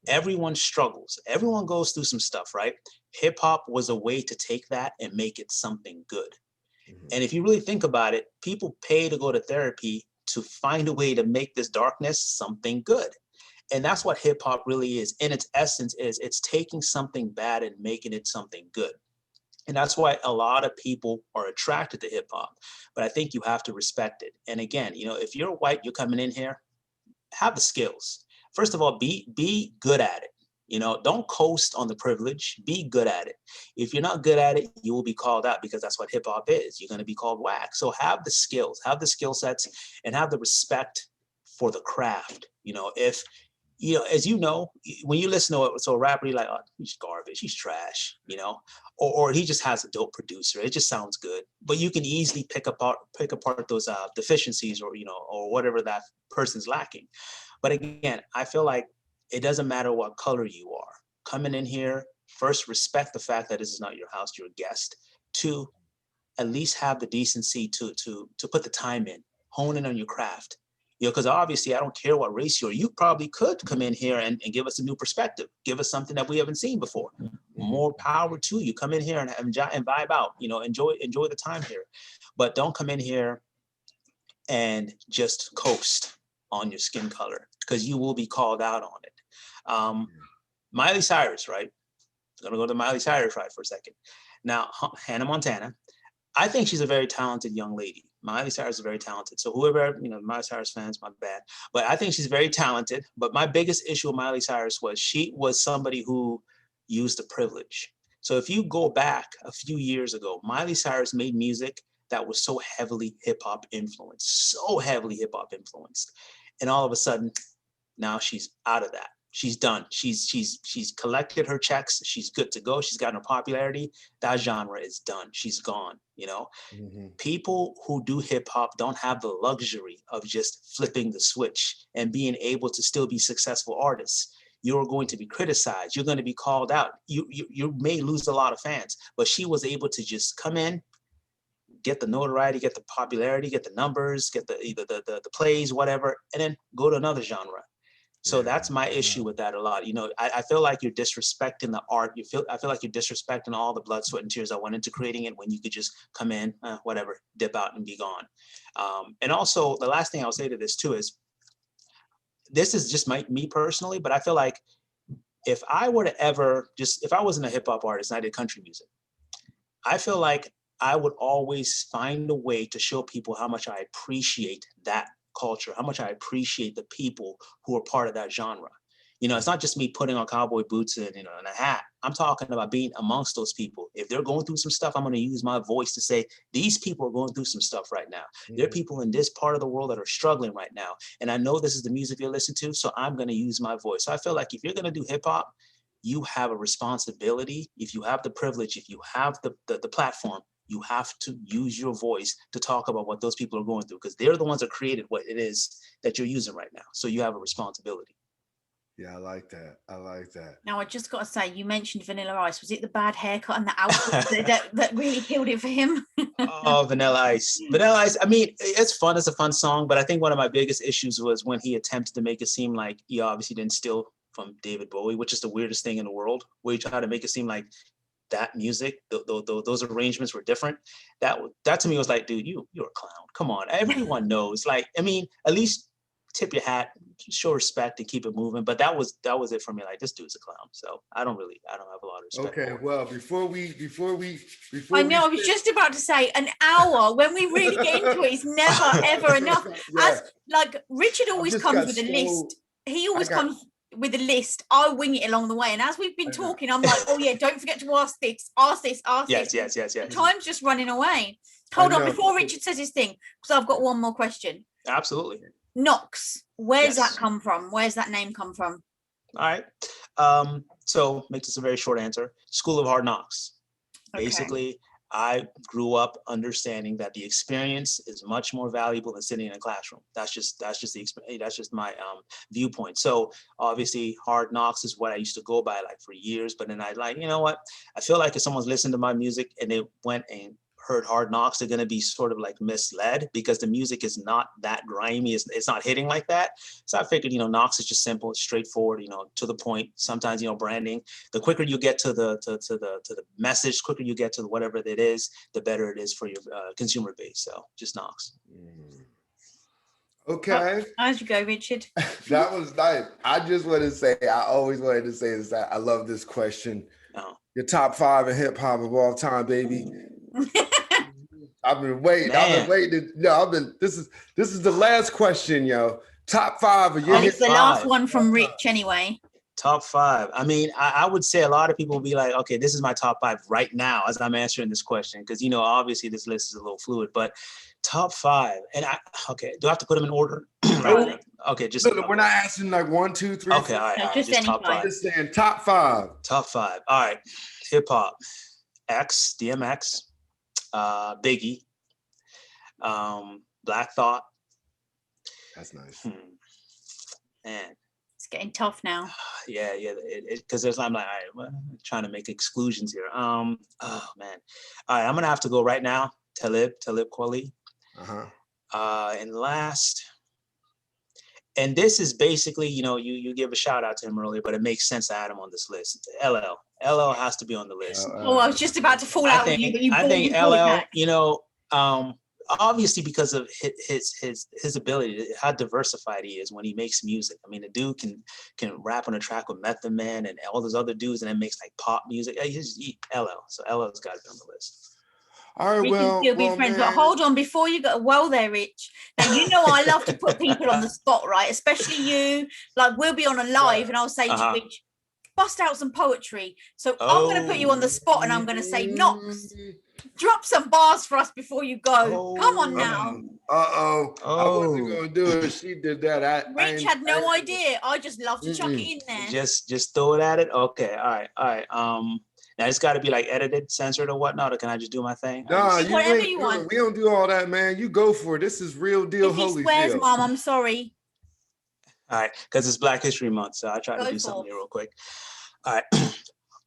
Everyone struggles. Everyone goes through some stuff, right? Hip hop was a way to take that and make it something good. And if you really think about it, people pay to go to therapy to find a way to make this darkness something good. And that's what hip hop really is. In its essence, it's taking something bad and making it something good. And that's why a lot of people are attracted to hip hop. But I think you have to respect it. And again, if you're white, you're coming in here, have the skills. First of all, be good at it. Don't coast on the privilege. Be good at it. If you're not good at it, you will be called out, because that's what hip hop is. You're going to be called whack. So have the skills, have the skill sets, and have the respect for the craft. If as when you listen to a rapper, you're like, oh, he's garbage, he's trash, or he just has a dope producer. It just sounds good. But you can easily pick apart those deficiencies, or whatever that person's lacking. But again, I feel like it doesn't matter what color you are. Coming in here, first, respect the fact that this is not your house, you're a guest. Two, at least have the decency to put the time in, hone in on your craft. Because obviously I don't care what race you are. You probably could come in here and give us a new perspective, give us something that we haven't seen before. More power to you. Come in here and vibe out, enjoy the time here. But don't come in here and just coast on your skin color, because you will be called out on it. Miley Cyrus, right? I'm gonna go to Miley Cyrus right for a second. Now, Hannah Montana, I think she's a very talented young lady. Miley Cyrus is very talented. So whoever, Miley Cyrus fans, my bad. But I think she's very talented. But my biggest issue with Miley Cyrus was she was somebody who used the privilege. So if you go back a few years ago, Miley Cyrus made music that was so heavily hip hop influenced. And all of a sudden, now she's out of that. She's done. She's collected her checks. She's good to go. She's gotten her popularity. That genre is done. She's gone. You know, people who do hip hop don't have the luxury of just flipping the switch and being able to still be successful artists. You're going to be criticized. You're going to be called out. You may lose a lot of fans, but she was able to just come in, get the notoriety, get the popularity, get the numbers, get the plays, whatever, and then go to another genre. So that's my issue with that a lot. You know, I feel like you're disrespecting the art. I feel like you're disrespecting all the blood, sweat, and tears that went into creating it when you could just come in, whatever, dip out and be gone. And also, the last thing I'll say to this too is, this is just me personally, but I feel like if I were to if I wasn't a hip hop artist and I did country music, I feel like I would always find a way to show people how much I appreciate that culture, how much I appreciate the people who are part of that genre. You know, it's not just me putting on cowboy boots and, you know, and a hat. I'm talking about being amongst those people. If they're going through some stuff, I'm going to use my voice to say, these people are going through some stuff right now. There are people in this part of the world that are struggling right now. And I know this is the music you're listening to, so I'm going to use my voice. So I feel like if you're going to do hip hop, you have a responsibility. If you have the privilege, if you have the platform, you have to use your voice to talk about what those people are going through, because they're the ones that created what it is that you're using right now. So you have a responsibility. Yeah, I like that. I like that. Now, I just got to say, you mentioned Vanilla Ice. Was it the bad haircut and the outfit that really killed it for him? Oh, Vanilla Ice. Vanilla Ice, I mean, it's fun. It's a fun song. But I think one of my biggest issues was when he attempted to make it seem like he obviously didn't steal from David Bowie, which is the weirdest thing in the world, where he tried to make it seem like that music, those arrangements were different. That to me was like, dude, you're a clown. Come on. Everyone knows. Like, I mean, at least tip your hat, show respect, and keep it moving. But that was it for me. Like, this dude's a clown. So I don't have a lot of respect. Okay, well, before we I know, I was just about to say, an hour when we really get into it is never ever enough. As like Richard always comes with a list. He always comes with a list. I wing it along the way, and as we've been talking, I'm like, oh yeah, don't forget to ask this. Yes. Time's just running away. Hold on, before Richard says his thing, because I've got one more question. Absolutely. Knoxx, where's that come from? Where's that name come from? All right. So make this a very short answer. School of Hard Knocks. Okay. Basically, I grew up understanding that the experience is much more valuable than sitting in a classroom. That's just the experience. That's just my viewpoint. So obviously, Hard Knocks is what I used to go by like for years. But then I like, you know what? I feel like if someone's listened to my music and they went and heard Hard Knocks, they're going to be sort of like misled, because the music is not that grimy. It's not hitting like that. So I figured, you know, Knoxx is just simple, it's straightforward, you know, to the point. Sometimes, you know, branding, the quicker you get to the message, the quicker you get to whatever it is, the better it is for your consumer base. So just Knoxx. Okay. How'd you go, Richard? That was nice. I just want to say, I always wanted to say this, that I love this question. Your top 5 in hip hop of all time, baby. I've been waiting. This is the last question, yo. Top 5 of your it's the last one from Rich anyway. Top 5. I mean, I would say a lot of people will be like, okay, this is my top 5 right now as I'm answering this question, because, you know, obviously this list is a little fluid, but top 5. And do I have to put them in order? Right. Okay, just we're not asking like 1, 2, 3. Okay, all right. No, just top 5. Just saying top 5. Top 5. All right. Hip hop. X, DMX, Biggie, Black Thought. That's nice. Man, it's getting tough now. Yeah, because I'm like, all right, well, I'm trying to make exclusions here. Oh man, all right, I'm gonna have to go right now. Talib Kweli. And last, and this is basically, you know, you give a shout out to him earlier, but it makes sense to add him on this list. LL has to be on the list. I was just about to fall out with you, but I think LL, you know, obviously because of his ability, how diversified he is when he makes music. I mean, the dude can rap on a track with Method Man and all those other dudes, and then makes like pop music. He's LL, so LL's got to be on the list. All right, we can still be friends, but hold on, before you go, there, Rich. Now, you know I love to put people on the spot, right? Especially you. Like, we'll be on a live, and I'll say to Rich, bust out some poetry. So I'm going to put you on the spot, and I'm going to say, Knoxx, Drop some bars for us before you go. Come on now. I wasn't gonna do it. She did that. Rich had no idea. I just love to chuck it in there. Just throw it at it. Okay, all right. Now it's got to be like edited, censored, or whatnot, or can I just do my thing? No, whatever you want. We don't do all that, man. You go for it. This is real deal. If he swears, Mom, I'm sorry. All right, because it's Black History Month, so I try to do something here real quick. All right.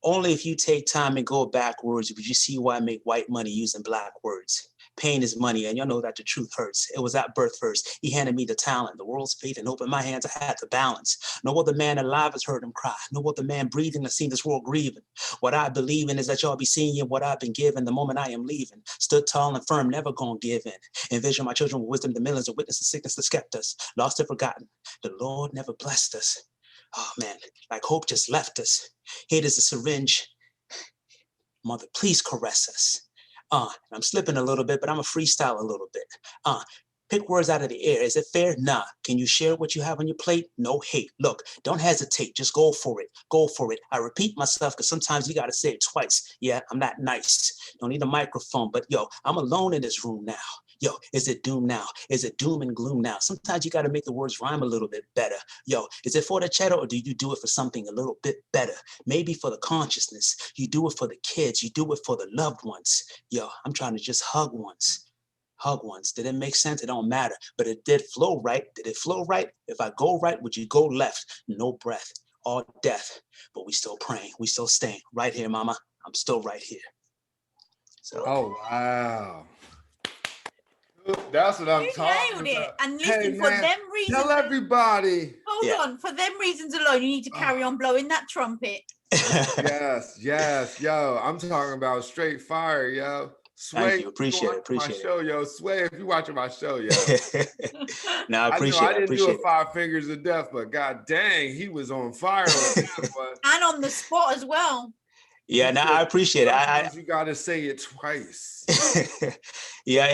Only if you take time and go backwards would you see why I make white money using black words. Pain is money, and y'all know that the truth hurts. It was at birth first. He handed me the talent, the world's faith, and opened my hands. I had to balance. No other man alive has heard him cry. No other man breathing has seen this world grieving. What I believe in is that y'all be seeing what I've been given the moment I am leaving. Stood tall and firm, never gonna give in. Envision my children with wisdom, the millions of witnesses, sickness that kept us. Lost and forgotten. The Lord never blessed us. Oh man, like hope just left us. Hate is a syringe. Mother, please caress us. I'm slipping a little bit, but I'm a freestyle a little bit. Pick words out of the air. Is it fair? Nah. Can you share what you have on your plate? No hate. Look, don't hesitate. Just go for it. Go for it. I repeat myself because sometimes you got to say it twice. Yeah, I'm not nice. Don't need a microphone, but yo, I'm alone in this room now. Yo, is it doom now? Is it doom and gloom now? Sometimes you got to make the words rhyme a little bit better. Yo, is it for the cheddar or do you do it for something a little bit better? Maybe for the consciousness. You do it for the kids. You do it for the loved ones. Yo, I'm trying to just hug once. Hug once. Did it make sense? It don't matter. But it did flow right. Did it flow right? If I go right, would you go left? No breath. All death. But we still praying. We still staying. Right here, mama. I'm still right here. So. Oh, wow. That's what I'm talking about. And listen, for them reasons. Tell everybody. Hold on. For them reasons alone, you need to carry on blowing that trumpet. Yes. Yo, I'm talking about straight fire, yo. Sway, thank you. Appreciate it. Show, yo. Sway, if you watching my show, yo. No, I appreciate it. I didn't do a 5 Fingers of Death, but god dang, he was on fire. And on the spot as well. Yeah, no, I appreciate it. You got to say it twice. Yeah,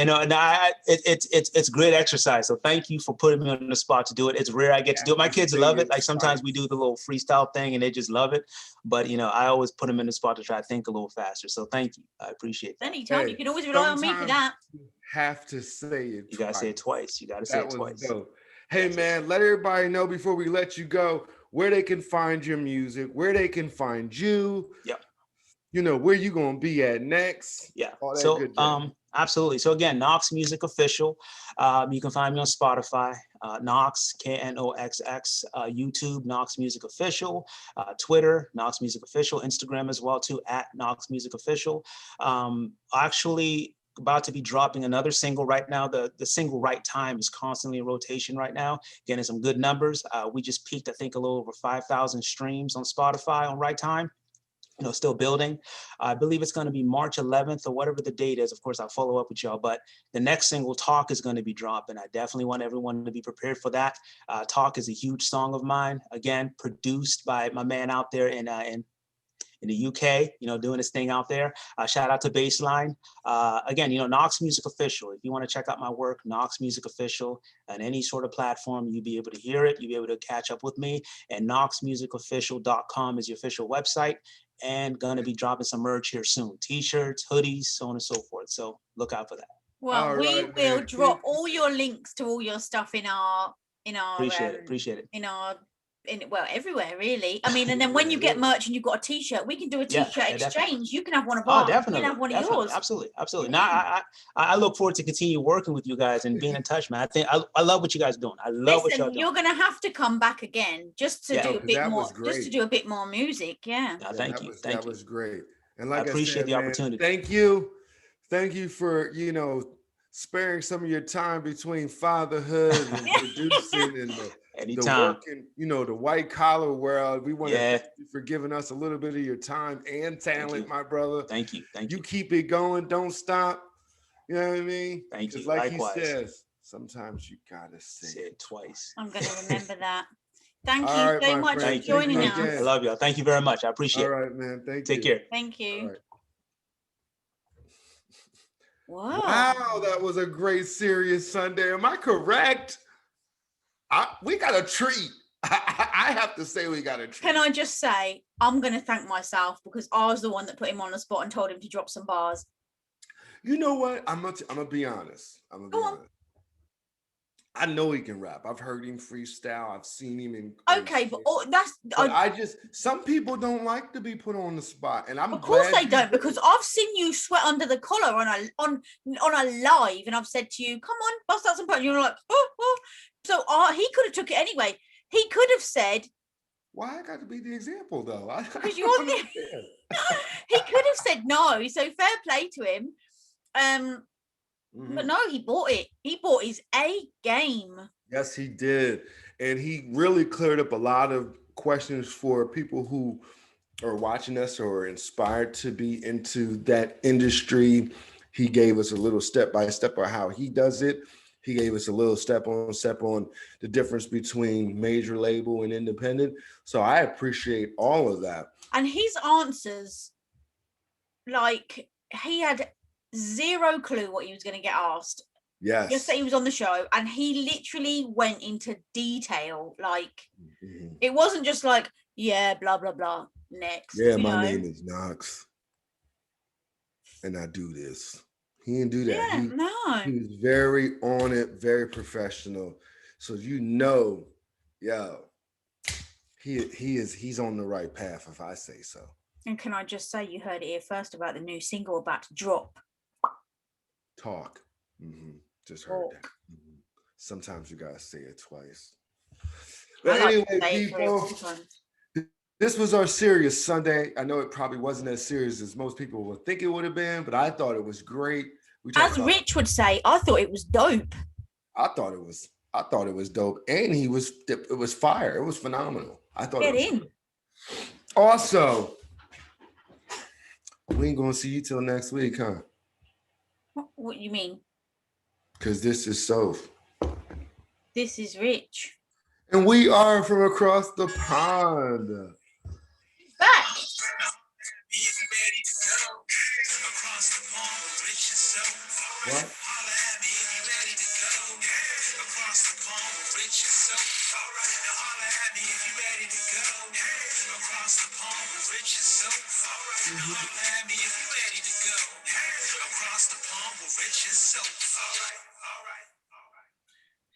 it's great exercise. So thank you for putting me on the spot to do it. It's rare I get to do it. My kids love it. Like sometimes we do the little freestyle thing and they just love it. But I always put them in the spot to try to think a little faster. So thank you. I appreciate that. Anytime. You can always rely on me for that. You have to say it. You gotta say it twice. You gotta say it twice. Dope. Hey man, let everybody know before we let you go where they can find your music, where they can find you. Yep. Where you gonna be at next? Yeah. So absolutely. So again, Knoxx Music Official. You can find me on Spotify, Knoxx, Knoxx, YouTube, Knoxx Music Official, Twitter, Knoxx Music Official, Instagram as well too, at Knoxx Music Official. Actually about to be dropping another single right now. The single Right Time is constantly in rotation right now, getting some good numbers. We just peaked, I think, a little over 5,000 streams on Spotify on Right Time. Still building. I believe it's going to be March 11th or whatever the date is. Of course, I'll follow up with y'all, but the next single, Talk, is going to be dropping. I definitely want everyone to be prepared for that. Talk is a huge song of mine. Again, produced by my man out there in the UK, doing his thing out there. Shout out to Baseline. Again, Knoxx Music Official. If you want to check out my work, Knoxx Music Official, on any sort of platform, you'll be able to hear it. You'll be able to catch up with me. And knoxmusicofficial.com is the official website. And gonna be dropping some merch here soon. T-shirts, hoodies, so on and so forth. So look out for that. Well, we will drop all your links to all your stuff in our appreciate it. Everywhere really. I mean, and then when you get merch and you've got a T-shirt, we can do a T-shirt exchange. Definitely. You can have one of ours. Definitely. You can have one of yours. Absolutely. Now I look forward to continue working with you guys and being in touch, man. I love what you guys are doing. I love what y'all doing. You're gonna have to come back again just to do a bit more, just to do a bit more music. Yeah. Thank you. That was great. And like I appreciate the opportunity. Thank you for sparing some of your time between fatherhood and producing and the work in, the white collar world. We want to thank you for giving us a little bit of your time and talent, my brother. Thank you. You keep it going. Don't stop. You know what I mean? Thank you. Like Likewise. he says, sometimes you gotta say it twice. I'm gonna remember that. Thank you so much for joining us. I love y'all. Thank you very much. I appreciate it. All right, man. Thank you. Take care. Thank you. Right. Wow, that was a great serious Sunday. Am I correct? We got a treat. I have to say we got a treat. Can I just say, I'm going to thank myself because I was the one that put him on the spot and told him to drop some bars. You know what? I'm gonna be honest. I'm gonna Go be on. honest. I know he can rap. I've heard him freestyle. I've seen him in Okay, but some people don't like to be put on the spot, and I'm of course glad they you don't, did. because I've seen you sweat under the collar on a live, and I've said to you, "Come on, bust out some punch." You're like, "Oh, oh." So he could have took it anyway. He could have said, Why I got to be the example though? because you're on the. He could have said no. So fair play to him. But no, he bought it. He bought his A game. Yes, he did. And he really cleared up a lot of questions for people who are watching us or inspired to be into that industry. He gave us a little step by step of how he does it. He gave us a little step on the difference between major label and independent. So I appreciate all of that. And his answers, like, he had zero clue what he was going to get asked. Yes. Just that he was on the show, and he literally went into detail. Like, it wasn't just like, yeah, blah, blah, blah. Next. Yeah, my name is Knoxx. And I do this. He didn't do that. Yeah, he was very on it, very professional. So yo, he's on the right path, if I say so. And can I just say, you heard it here first about the new single about to drop. Talk. Just heard that. Sometimes you gotta say it twice. But anyway, people, this was our serious Sunday. I know it probably wasn't as serious as most people would think it would have been, but I thought it was great. As Rich would say, I thought it was dope. I thought it was dope, and it was fire. It was phenomenal. I thought Get it was in. great. Also, we ain't gonna see you till next week, huh? What you mean? Because this is Soph. This is Rich. And we are from across the pond. Back. What?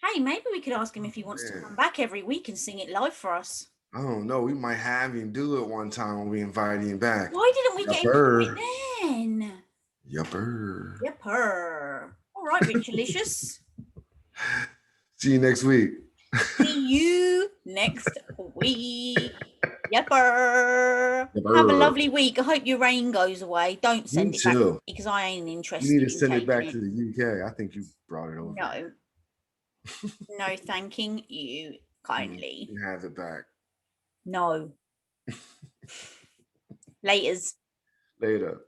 Hey, maybe we could ask him if he wants to come back every week and sing it live for us. I don't know. We might have him do it one time when we invite him back. Why didn't we get him to do it then? Yupper. All right, Richalicious. See you next week. See you next week. Yupper. Have a lovely week. I hope your rain goes away. Don't send it back to me because I ain't interested. You need to send it back to the UK. I think you brought it over. No. No, thanking you kindly. You have it back. No. Laters. Later.